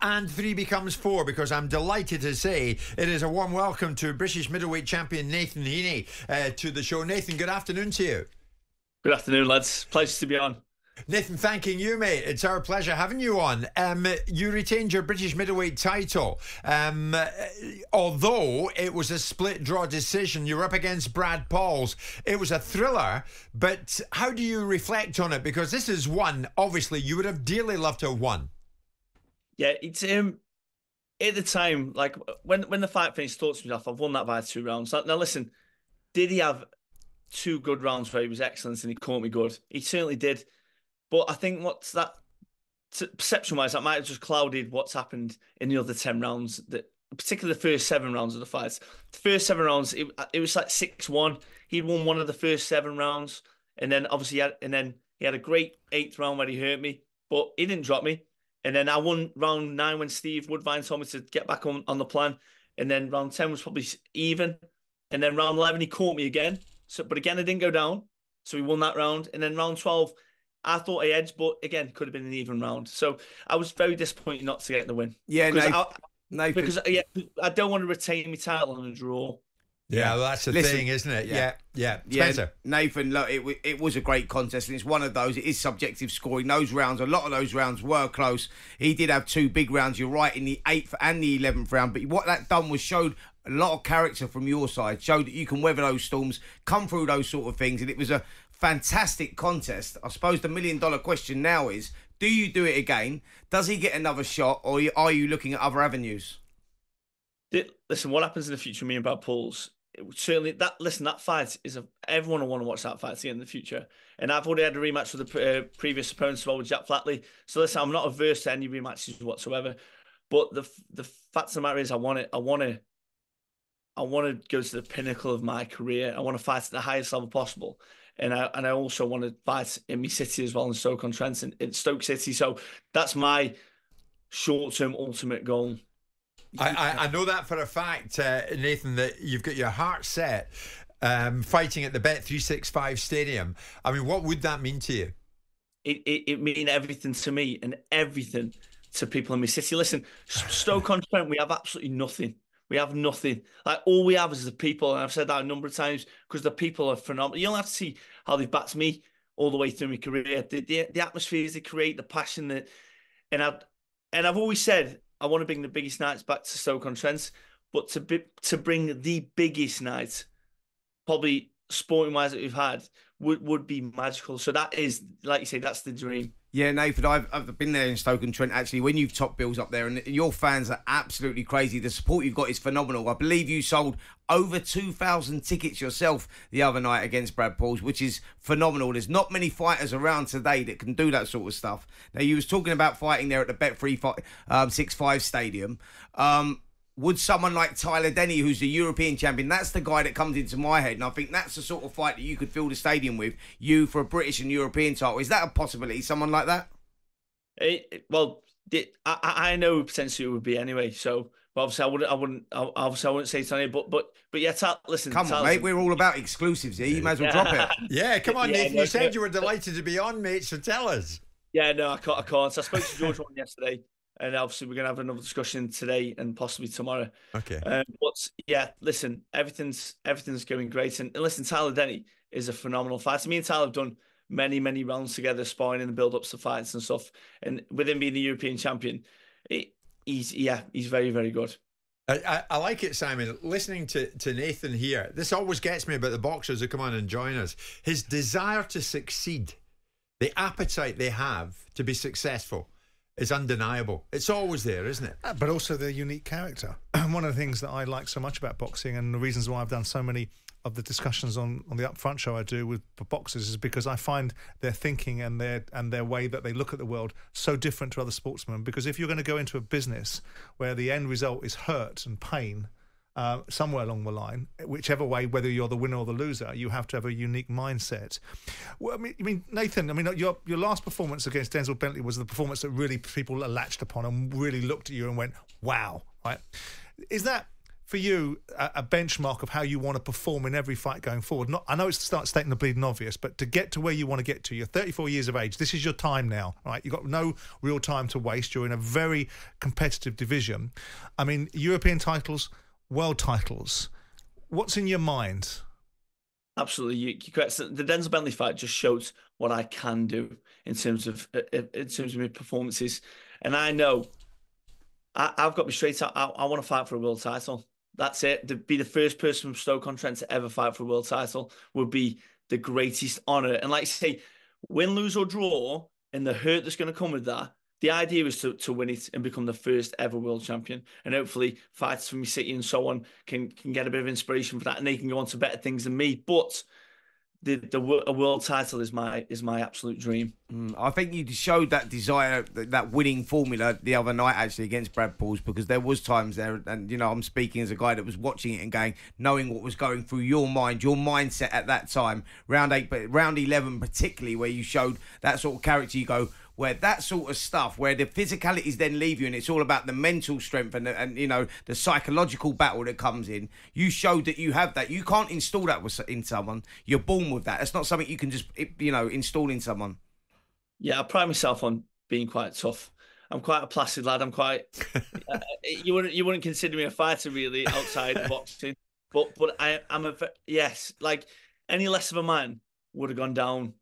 and 3 becomes 4, because I'm delighted to say it is a warm welcome to British middleweight champion Nathan Heaney to the show. Nathan, good afternoon to you. Good afternoon, lads. Pleasure to be on. Nathan, thanking you, mate. It's our pleasure having you on. You retained your British middleweight title. Although it was a split draw decision, you were up against Brad Pauls. It was a thriller, but how do you reflect on it? Because this is one, obviously, you would have dearly loved to have won. Yeah, it's at the time, like when the fight finished, thought to myself, I've won that by 2 rounds. Now listen, did he have 2 good rounds where he was excellent and he caught me good? He certainly did. But I think perception-wise, that might have just clouded what's happened in the other 10 rounds, particularly the first 7 rounds of the fights. The first 7 rounds, it was like 6-1. He'd won one of the first 7 rounds, and then obviously he had a great 8th round where he hurt me, but he didn't drop me. And then I won round 9 when Steve Woodvine told me to get back on the plan. And then round 10 was probably even. And then round 11, he caught me again. But again, I didn't go down. So he won that round. And then round 12, I thought I edged, but again, could have been an even round. So I was very disappointed not to get the win. Yeah, Nathan. Because I don't want to retain my title in a draw. Yeah, well, that's the thing, isn't it? Yeah. Spencer. Nathan, look, it was a great contest, and it's one of those. It is subjective scoring. Those rounds, a lot of those rounds were close. He did have 2 big rounds. You're right, in the 8th and the 11th round. But what that done was showed a lot of character from your side. Showed that you can weather those storms, come through those sort of things, and it was a fantastic contest. I suppose the $1 million question now is: do you do it again? Does he get another shot, or are you looking at other avenues? Listen, what happens in the future, me and Brad Pauls, certainly that fight is everyone will want to watch that fight again in the future. And I've already had a rematch with the previous opponents as well, with Jack Flatley. So listen, I'm not averse to any rematches whatsoever. But the fact of the matter is, I want to go to the pinnacle of my career. I want to fight at the highest level possible. And I also want to fight in my city as well, in Stoke-on-Trent, in Stoke City. So that's my short-term ultimate goal. I know that for a fact, Nathan, that you've got your heart set fighting at the Bet365 Stadium. I mean, what would that mean to you? It mean everything to me and everything to people in my city. Listen, Stoke-on-Trent, we have absolutely nothing. We have nothing. Like, all we have is the people, and I've said that a number of times, because the people are phenomenal. You don't have to see how they've backed me all the way through my career. The atmospheres they create, the passion and I've always said, I want to bring the biggest nights back to Stoke-on-Trent, but to bring the biggest night, probably sporting-wise, that we've had, would be magical. So that is, like you say, that's the dream. Yeah, Nathan, I've been there in Stoke-on-Trent, actually, when you've topped bills up there, and your fans are absolutely crazy. The support you've got is phenomenal. I believe you sold over 2,000 tickets yourself the other night against Brad Pauls, which is phenomenal. There's not many fighters around today that can do that sort of stuff. Now, you was talking about fighting there at the Bet365 Stadium. Would someone like Tyler Denny, who's the European champion, that's the guy that comes into my head, and I think that's the sort of fight that you could fill the stadium with, you for a British and European title. Is that a possibility, someone like that? I know potentially it would be anyway, so but obviously I wouldn't say Tony, but yeah, listen. Come on, mate, we're all about exclusives here. You might as well drop it. Yeah, come on, Nathan. You said you were delighted to be on, mate, so tell us. Yeah, no, I can't. So I spoke to George one yesterday. And obviously, we're going to have another discussion today and possibly tomorrow. Okay. But yeah, listen, everything's going great. And listen, Tyler Denny is a phenomenal fighter. Me and Tyler have done many, many rounds together, sparring in the build-ups to fights and stuff. And with him being the European champion, he's very, very good. I like it, Simon. Listening to Nathan here, this always gets me about the boxers who come on and join us. His desire to succeed, the appetite they have to be successful, is undeniable. It's always there, isn't it? But also their unique character. One of the things that I like so much about boxing, and the reasons why I've done so many of the discussions on the Upfront show I do with boxers, is because I find their thinking and their way that they look at the world so different to other sportsmen. Because if you're going to go into a business where the end result is hurt and pain, somewhere along the line, whichever way, whether you're the winner or the loser, you have to have a unique mindset. Well, I mean, Nathan, your last performance against Denzel Bentley was the performance that really people latched upon and really looked at you and went, wow, right? Is that for you a benchmark of how you want to perform in every fight going forward? I know it's stating the bleeding obvious, but to get to where you want to get to, you're 34 years of age. This is your time now, right? You've got no real time to waste. You're in a very competitive division. I mean, European titles, world titles. What's in your mind? Absolutely, you're correct. The Denzel Bentley fight just showed what I can do in terms of my performances, and I know I've got to be straight out. I want to fight for a world title. That's it. To be the first person from Stoke-on-Trent to ever fight for a world title would be the greatest honour. And like I say, win, lose or draw, and the hurt that's going to come with that, the idea is to win it and become the first ever world champion. And hopefully fighters from my city and so on can get a bit of inspiration for that, and they can go on to better things than me. But a world title is my absolute dream. I think you showed that desire, that winning formula the other night actually against Brad Pauls, because there was times there, and I'm speaking as a guy that was watching it and going, knowing what was going through your mind, your mindset at that time, round 8, but round 11 particularly, where you showed that sort of character. You go, where that sort of stuff, where the physicalities then leave you and it's all about the mental strength and the psychological battle that comes in. You showed that you have that. You can't install that in someone. You're born with that. It's not something you can just, install in someone. Yeah, I pride myself on being quite tough. I'm quite a placid lad. I'm quite... you wouldn't consider me a fighter really outside of boxing. But I'm yes, like any less of a man would have gone down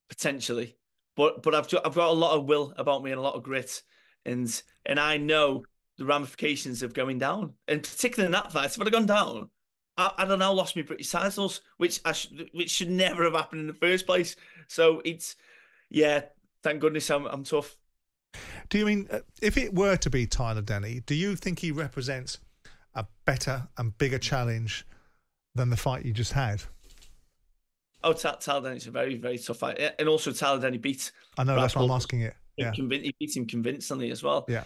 potentially. But I've got a lot of will about me and a lot of grit, and I know the ramifications of going down, and particularly in that fight, if I'd have gone down, I'd have now lost my British titles, which should never have happened in the first place. So thank goodness I'm tough. Do you mean if it were to be Tyler Denny, do you think he represents a better and bigger challenge than the fight you just had? Oh, Tyler Denny's a very, very tough fight. And also Tyler Denny beat... I know, that's why I'm asking it. Yeah. He beat him convincingly as well. Yeah.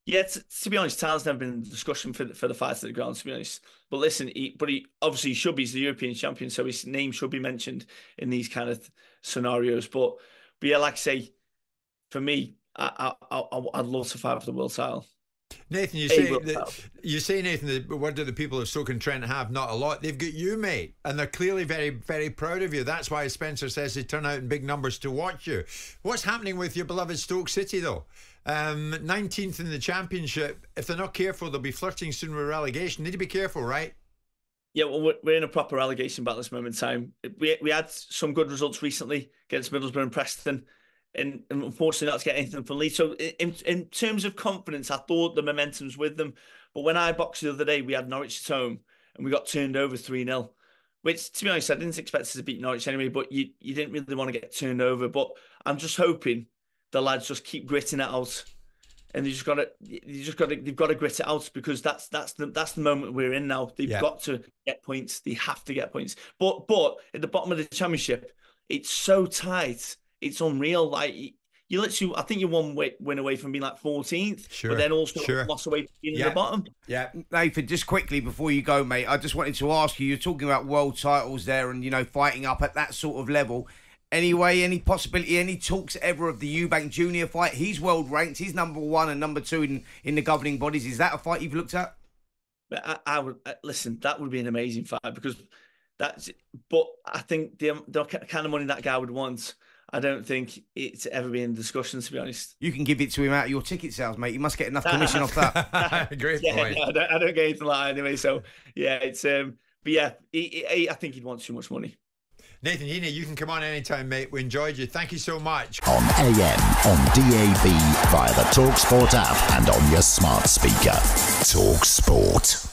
Yeah, to be honest, Tyler's never been in the discussion for the fight at the ground, to be honest. But listen, he obviously should be. He's the European champion, so his name should be mentioned in these kind of scenarios. But yeah, like I say, for me, I'd love to fight for the world title. Nathan, you say, Nathan, that what do the people of Stoke-on-Trent have? Not a lot. They've got you, mate, and they're clearly very, very proud of you. That's why Spencer says they turn out in big numbers to watch you. What's happening with your beloved Stoke City, though? 19th in the Championship. If they're not careful, they'll be flirting soon with relegation. Need to be careful, right? Yeah, well, we're in a proper relegation battle at this moment in time. We had some good results recently against Middlesbrough and Preston. And unfortunately, not to get anything from Leeds. So in terms of confidence, I thought the momentum's with them. But when I boxed the other day, we had Norwich at home and we got turned over 3-0. Which, to be honest, I didn't expect us to beat Norwich anyway, but you didn't really want to get turned over. But I'm just hoping the lads just keep gritting it out. And they've got to grit it out, because that's the moment we're in now. They've got to get points. They have to get points. But at the bottom of the Championship, it's so tight. It's unreal. Like, you literally, I think you're one win away from being like 14th, but then also lost away from being at the bottom. Yeah, Nathan, just quickly before you go, mate, I just wanted to ask you, you're talking about world titles there and, fighting up at that sort of level. Anyway, any possibility, any talks ever of the Eubank Jr. fight? He's world ranked. He's number 1 and number 2 in the governing bodies. Is that a fight you've looked at? I would listen. That would be an amazing fight, because but I think the kind of money that guy would want, I don't think it's ever been in discussion, to be honest. You can give it to him out of your ticket sales, mate. You must get enough commission off that. Great point. No, I don't get anything like that anyway. So yeah, it's but yeah, I think he'd want too much money. Nathan Heaney, you can come on anytime, mate. We enjoyed you. Thank you so much. On AM, on DAB, via the talkSPORT app and on your smart speaker. talkSPORT.